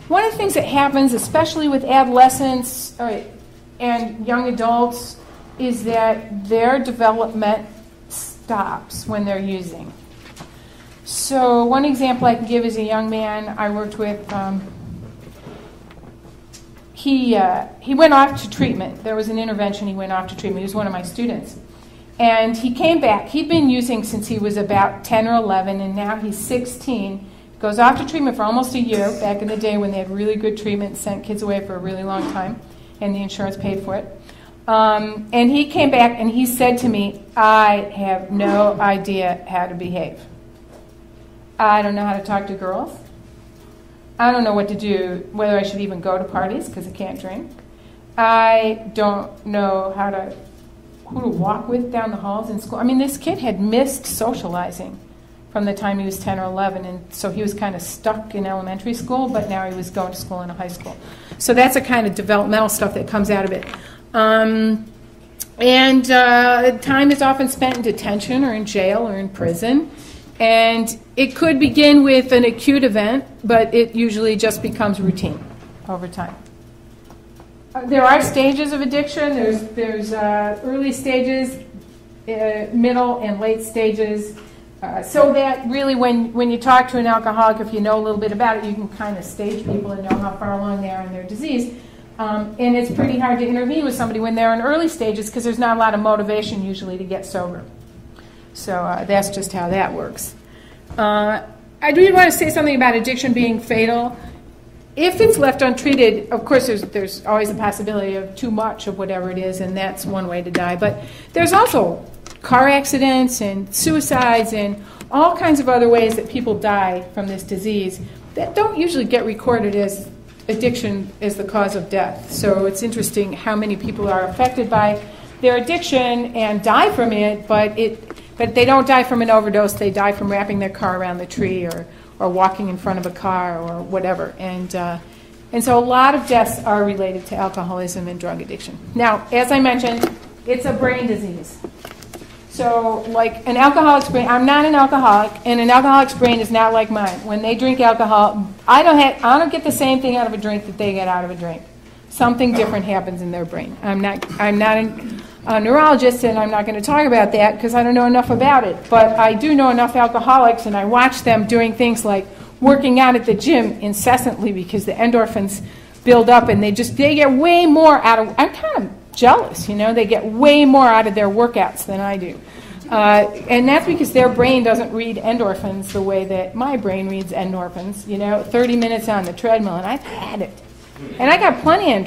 One of the things that happens, especially with adolescents and young adults, is that their development stops when they're using. So one example I can give is a young man I worked with. He went off to treatment. There was an intervention. He went off to treatment. He was one of my students. And he came back. He'd been using since he was about 10 or 11, and now he's 16. Goes off to treatment for almost a year, back in the day when they had really good treatment and sent kids away for a really long time, and the insurance paid for it. And he came back and he said to me, I have no idea how to behave. I don't know how to talk to girls. I don't know what to do, whether I should even go to parties because I can't drink. I don't know who to walk with down the halls in school. I mean, this kid had missed socializing from the time he was 10 or 11, and so he was kind of stuck in elementary school, but now he was going to school in a high school. So that's the kind of developmental stuff that comes out of it. Time is often spent in detention or in jail or in prison. And it could begin with an acute event, but it usually just becomes routine over time. There are stages of addiction. There's early stages, middle and late stages. So that really when you talk to an alcoholic, if you know a little bit about it, you can kind of stage people and know how far along they are in their disease. And it's pretty hard to intervene with somebody when they're in early stages because there's not a lot of motivation usually to get sober. So that's just how that works. I do want to say something about addiction being fatal. If it's left untreated, of course, there's always the possibility of too much of whatever it is, and that's one way to die. But there's also car accidents and suicides and all kinds of other ways that people die from this disease that don't usually get recorded as addiction as the cause of death. So it's interesting how many people are affected by their addiction and die from it, but they don't die from an overdose. They die from wrapping their car around the tree or walking in front of a car or whatever. And so a lot of deaths are related to alcoholism and drug addiction. Now, as I mentioned, it's a brain disease. So like an alcoholic's brain, I'm not an alcoholic, and an alcoholic's brain is not like mine. When they drink alcohol, I don't get the same thing out of a drink that they get out of a drink. Something different happens in their brain. I'm not a neurologist, and I'm not going to talk about that because I don't know enough about it. But I do know enough alcoholics, and I watch them doing things like working out at the gym incessantly because the endorphins build up, and they get way more out of. I'm kind of jealous, they get way more out of their workouts than I do. And that's because their brain doesn't read endorphins the way that my brain reads endorphins. 30 minutes on the treadmill, and I've had it. And I got plenty of